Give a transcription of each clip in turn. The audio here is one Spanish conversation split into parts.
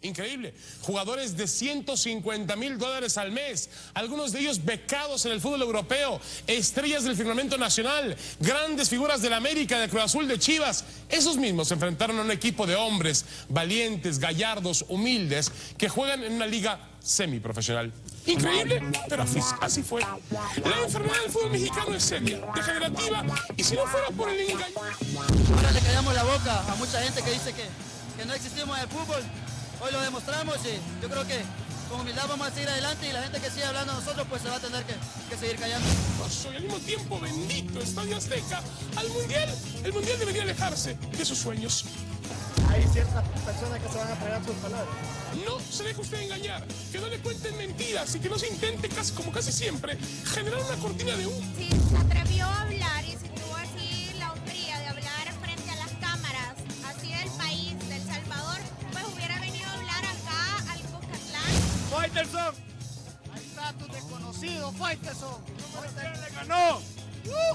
Increíble, jugadores de $150,000 al mes, algunos de ellos becados en el fútbol europeo, estrellas del firmamento nacional, grandes figuras del América, de Cruz Azul, de Chivas. Esos mismos se enfrentaron a un equipo de hombres valientes, gallardos, humildes, que juegan en una liga semiprofesional. Increíble, pero así fue. La enfermedad del fútbol mexicano es seria, degenerativa, y si no fuera por el engaño... Ahora le callamos la boca a mucha gente que dice que no existimos en el fútbol. Hoy lo demostramos y yo creo que con humildad vamos a seguir adelante y la gente que sigue hablando a nosotros pues se va a tener que seguir callando. Y al mismo tiempo bendito Estadio Azteca al Mundial. El Mundial debería alejarse de sus sueños. Hay ciertas personas que se van a pegar sus palabras. No se deje usted engañar, que no le cuenten mentiras y que no se intente, como casi siempre, generar una cortina de humo. Si se atrevió a hablar y si tuvo así la hombría de hablar frente a las cámaras, así del país, de El Salvador, pues hubiera venido a hablar acá al Cocatlán. ¡Faitelson! Ahí está tu desconocido, Faitelson. ¿Quién le ganó?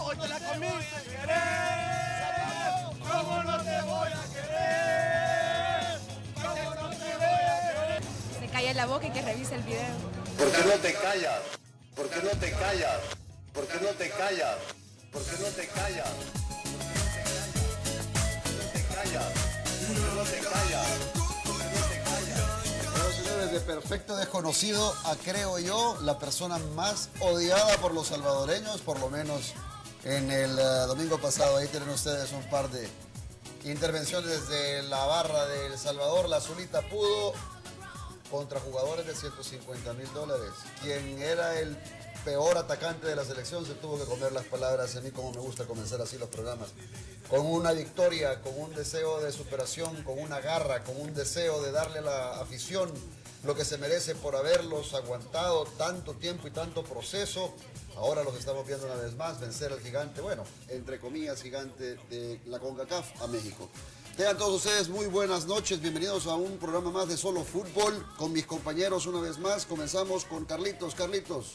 ¡Hoy te la comiste! ¿Cómo no te voy a querer? ¿Cómo no te voy a querer? Se calla la boca y que revise el video. ¿Por qué no te callas? ¿Por qué no te callas? ¿Por qué no te callas? ¿Por qué no te callas? ¿Por qué no te callas? ¿Por qué no te callas? ¿Por qué no te callas? Bueno, señores, de perfecto desconocido a, creo yo, la persona más odiada por los salvadoreños, por lo menos en el domingo pasado. Ahí tienen ustedes un par de intervenciones de la barra de El Salvador. La Azulita pudo contra jugadores de $150,000. Quien era el peor atacante de la selección se tuvo que comer las palabras. A mí como me gusta comenzar así los programas. Con una victoria, con un deseo de superación, con una garra, con un deseo de darle a la afición lo que se merece por haberlos aguantado tanto tiempo y tanto proceso. Ahora los estamos viendo una vez más vencer al gigante, bueno, entre comillas, gigante de la CONCACAF, a México. Tengan todos ustedes muy buenas noches, bienvenidos a un programa más de Solo Fútbol, con mis compañeros una vez más. Comenzamos con Carlitos. Carlitos,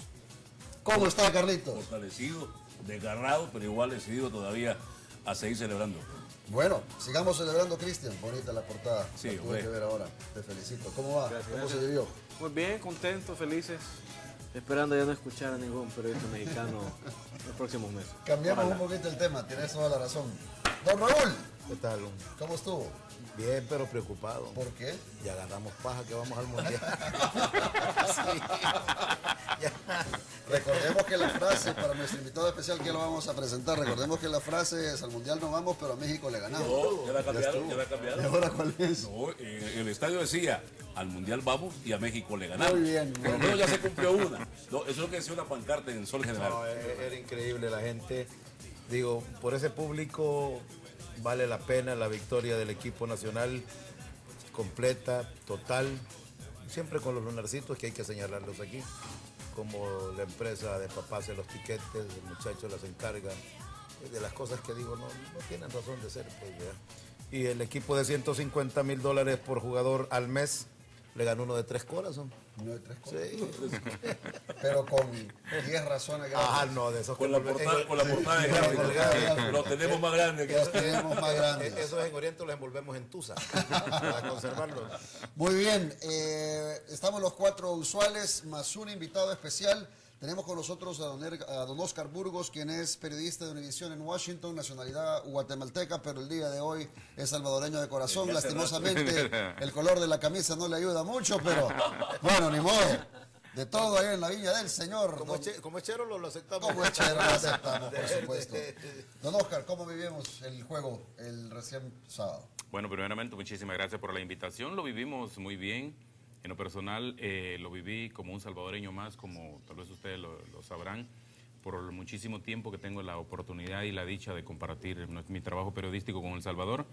¿cómo está Carlitos? Fortalecido, desgarrado, pero igual decidido todavía a seguir celebrando. Bueno, sigamos celebrando, Cristian. Bonita la portada. Sí, la tuve que ver ahora. Te felicito. ¿Cómo va? Gracias, ¿Cómo gracias. se vivió? Muy bien, contentos, felices. Esperando ya no escuchar a ningún periodista mexicano los próximos meses. Cambiamos Ojalá. un poquito el tema, tienes toda la razón. Don Raúl, ¿Qué tal? ¿cómo estuvo? Bien, pero preocupado. ¿Por qué? Ya agarramos paja que vamos al mundial. Sí. Ya. Recordemos que la frase, para nuestro invitado especial que lo vamos a presentar, recordemos que la frase es: al mundial no vamos, pero a México le ganamos. No, ya la cambiaron, estuvo. ya la cambiaron. ¿Y ahora cuál es? No, el estadio decía, al Mundial vamos y a México le ganamos. Muy bien, muy Por lo bien. menos ya se cumplió una. No, eso es lo que decía una pancarta en Sol General. No, era increíble la gente. Digo, por ese público vale la pena la victoria del equipo nacional, completa, total. Siempre con los lunarcitos que hay que señalarlos aquí. Como la empresa de papá hace los tiquetes, el muchacho las encarga. De las cosas que digo, no tienen razón de ser. Pues, ya. Y el equipo de $150,000 por jugador al mes le ganó uno de 3 corazones. Uno de 3 cosas. Sí. Pero con 10 razones grandes. Ah, no, de esos Con la portada de Henry. Lo tenemos más grande que Los tenemos más grandes. Esos en Oriente los envolvemos en tusa para conservarlos. Muy bien, estamos los 4 usuales, más un invitado especial. Tenemos con nosotros a don Oscar Burgos, quien es periodista de Univisión en Washington, nacionalidad guatemalteca, pero el día de hoy es salvadoreño de corazón. Lastimosamente, el color de la camisa no le ayuda mucho, pero bueno, ni modo. De todo ahí en la viña del Señor. Como es chero lo aceptamos. Como es chero lo aceptamos, por supuesto. Don Oscar, ¿cómo vivimos el juego el recién sábado? Bueno, primeramente, muchísimas gracias por la invitación. Lo vivimos muy bien. En lo personal, lo viví como un salvadoreño más, como tal vez ustedes lo sabrán, por el muchísimo tiempo que tengo la oportunidad y la dicha de compartir mi trabajo periodístico con El Salvador.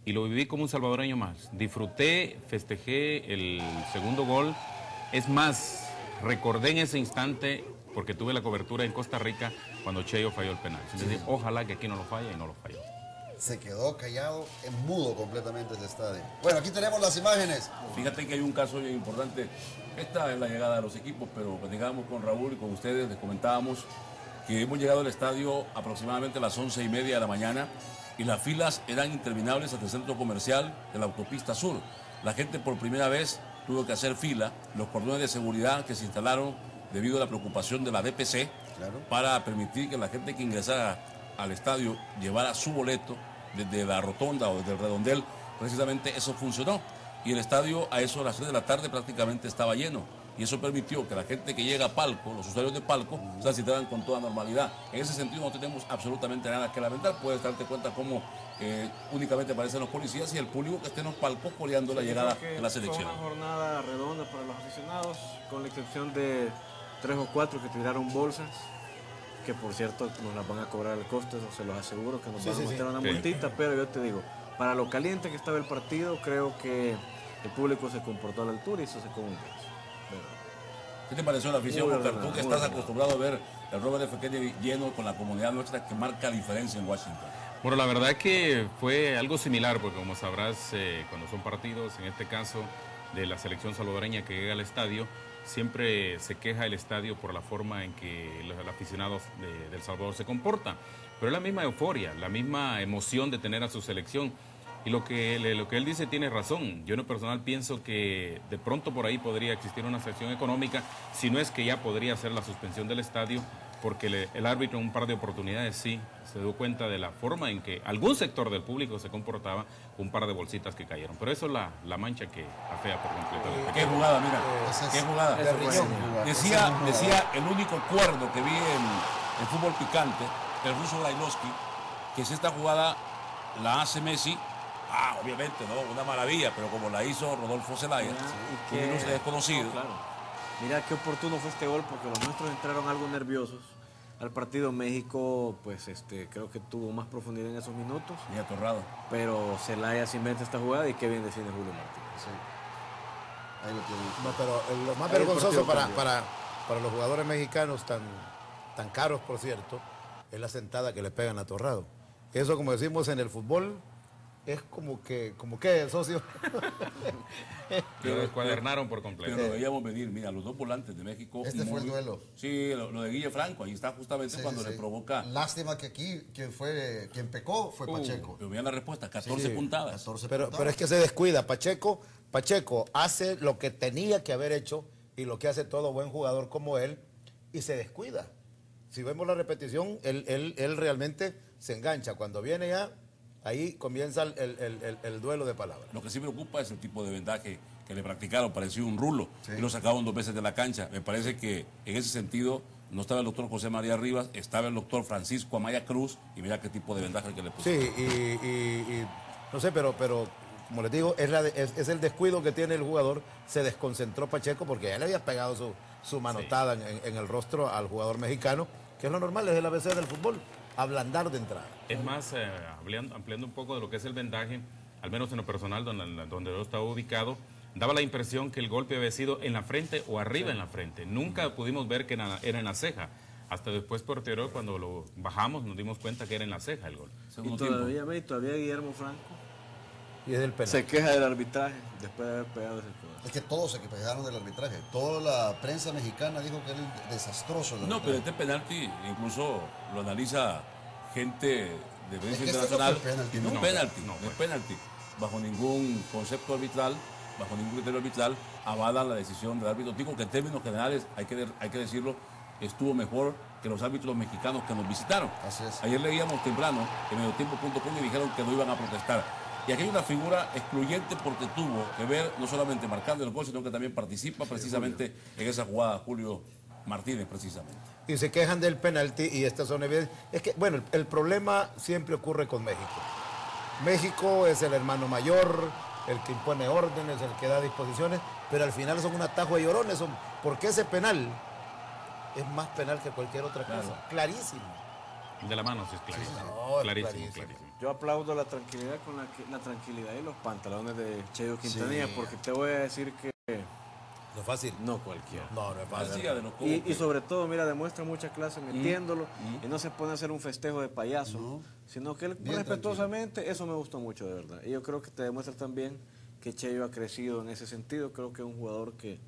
Y lo viví como un salvadoreño más. Disfruté, festejé el segundo gol. Es más, recordé en ese instante, porque tuve la cobertura en Costa Rica, cuando Cheyo falló el penal. Entonces, ojalá que aquí no lo falle y no lo falló. Se quedó callado, en mudo completamente ese estadio. Bueno, aquí tenemos las imágenes. Fíjate que hay un caso bien importante. Esta es la llegada de los equipos, pero platicábamos con Raúl y con ustedes, les comentábamos que hemos llegado al estadio aproximadamente a las 11:30 de la mañana y las filas eran interminables hasta el centro comercial de la autopista sur. la gente por primera vez tuvo que hacer fila, los cordones de seguridad que se instalaron debido a la preocupación de la DPC, para permitir que la gente que ingresara al estadio llevara su boleto desde la rotonda o desde el redondel. Precisamente eso funcionó. Y el estadio a eso de las 3 de la tarde prácticamente estaba lleno. Y eso permitió que la gente que llega a palco, los usuarios de palco, se asistieran con toda normalidad. En ese sentido no tenemos absolutamente nada que lamentar. Puedes darte cuenta cómo únicamente aparecen los policías y el público que esté en los palcos coreando la llegada de la selección. Fue una jornada redonda para los aficionados, con la excepción de 3 o 4 que tiraron bolsas, que por cierto nos las van a cobrar el costo, eso se los aseguro, que nos van a mostrar una multita, pero yo te digo, para lo caliente que estaba el partido, creo que el público se comportó a la altura y eso se comunicó. ¿Qué te pareció la afición? Porque tú que estás acostumbrado a ver el Robert F. Kennedy lleno con la comunidad nuestra que marca la diferencia en Washington. Bueno, la verdad es que fue algo similar, porque como sabrás, cuando son partidos, en este caso de la selección salvadoreña que llega al estadio, siempre se queja el estadio por la forma en que los aficionados de El Salvador se comportan. Pero es la misma euforia, la misma emoción de tener a su selección. Y lo que él dice tiene razón. Yo en lo personal pienso que de pronto por ahí podría existir una sanción económica, si no es que ya podría ser la suspensión del estadio, porque el árbitro en un par de oportunidades sí se dio cuenta de la forma en que algún sector del público se comportaba con un par de bolsitas que cayeron. Pero eso es la mancha que afea por completo. Qué jugada, mira, qué jugada. Decía el único cuerdo que vi en fútbol picante, el ruso Brailovsky, que si esta jugada la hace Messi, obviamente, ¿no? Una maravilla, pero como la hizo Rodolfo Zelaya, un ilustre desconocido. Claro. Mira qué oportuno fue este gol, porque los nuestros entraron algo nerviosos al partido. México, pues creo que tuvo más profundidad en esos minutos. Y atorrado. Pero Zelaya se inventa esta jugada y qué bien define Julio Martínez. Sí. Ahí lo tiene. No, pero lo más vergonzoso para los jugadores mexicanos tan caros, por cierto, es la sentada que le pegan a Torrado. Eso, como decimos en el fútbol, es como que, socio. Lo descuadernaron por completo. Pero lo veíamos venir, mira, los dos volantes de México. Fue el duelo. Sí, lo de Guille Franco, ahí está justamente cuando le provoca. Lástima que aquí quien pecó fue Pacheco. Pero vean la respuesta, 14 puntadas. 14 pero puntadas. es que se descuida. Pacheco hace lo que tenía que haber hecho y lo que hace todo buen jugador como él, y se descuida. Si vemos la repetición, él realmente se engancha. Cuando viene ya, ahí comienza el duelo de palabras. Lo que sí preocupa es el tipo de vendaje que le practicaron, parecía un rulo, y lo sacaron 2 veces de la cancha. Me parece que en ese sentido no estaba el doctor José María Rivas, estaba el doctor Francisco Amaya Cruz, y mira qué tipo de vendaje que le pusieron. Sí, y no sé, pero como les digo, es el descuido que tiene el jugador. Se desconcentró Pacheco porque ya le había pegado su manotada en el rostro al jugador mexicano, que es lo normal, es el ABC del fútbol, ablandar de entrada. Es más, ampliando un poco de lo que es el vendaje, al menos en lo personal, donde yo estaba ubicado, daba la impresión que el golpe había sido en la frente o arriba en la frente. Nunca pudimos ver que era en la ceja. Hasta después, posterior, cuando lo bajamos, nos dimos cuenta que era en la ceja el gol. Y todavía Guillermo Franco y es del penal. Se queja del arbitraje después de haber pegado ese codazo. Es que todos se quejaron del arbitraje. Toda la prensa mexicana dijo que era desastroso. No, pero este penalti incluso lo analiza gente de prensa internacional. No es penalti. Bajo ningún concepto arbitral, bajo ningún criterio arbitral, avalan la decisión del árbitro. Digo que en términos generales, hay que decirlo, estuvo mejor que los árbitros mexicanos que nos visitaron. Así es. Ayer leíamos temprano en mediotiempo.com y dijeron que no iban a protestar. Y aquí hay una figura excluyente porque tuvo que ver no solamente marcando el gol, sino que también participa precisamente en esa jugada, Julio Martínez, precisamente. Y se quejan del penalti y estas son evidencias. Es que, bueno, el problema siempre ocurre con México. México es el hermano mayor, el que impone órdenes, el que da disposiciones, pero al final son un atajo de llorones. Porque ese penal es más penal que cualquier otra cosa. Clarísimo. De la mano, sí, es clarísimo. No, clarísimo. Yo aplaudo la tranquilidad con la tranquilidad y los pantalones de Cheyo Quintanilla, porque te voy a decir que no es fácil. No cualquiera. No es fácil. Y sobre todo, mira, demuestra mucha clase metiéndolo y no se pone a hacer un festejo de payaso, sino que él respetuosamente, eso me gustó mucho, de verdad. Y yo creo que te demuestra también que Cheyo ha crecido en ese sentido. Creo que es un jugador que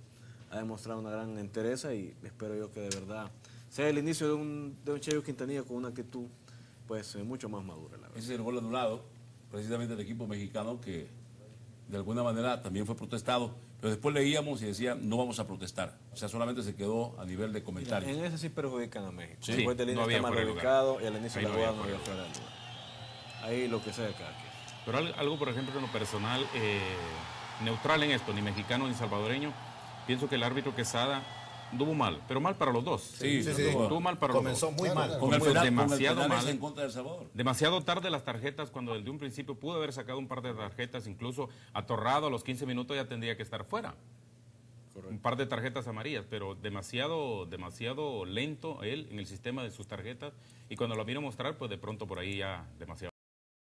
ha demostrado una gran entereza y espero yo que de verdad sea el inicio de un Cheyo Quintanilla con una actitud pues mucho más madura, la verdad. Ese es el gol anulado, precisamente del equipo mexicano que de alguna manera también fue protestado, pero después leíamos y decía, no vamos a protestar. O sea, solamente se quedó a nivel de comentarios. En ese sí perjudican a México. Sí, El juez de línea no había está mal fuera de ubicado y al inicio Ahí de la no había jugada no había fuera de lugar. Ahí lo que sea cada quien. Pero algo, por ejemplo, en lo personal, neutral en esto, ni mexicano ni salvadoreño, pienso que el árbitro Quesada anduvo mal, pero mal para los dos. Sí, Estuvo mal para Comenzó los dos. muy mal. Con el penal, demasiado mal. en contra de El Salvador. Demasiado tarde las tarjetas, cuando desde un principio pudo haber sacado un par de tarjetas, incluso atorrado a los 15 minutos ya tendría que estar fuera. Correcto. Un par de tarjetas amarillas, pero demasiado lento él en el sistema de sus tarjetas, y cuando lo vino a mostrar, pues de pronto por ahí ya demasiado.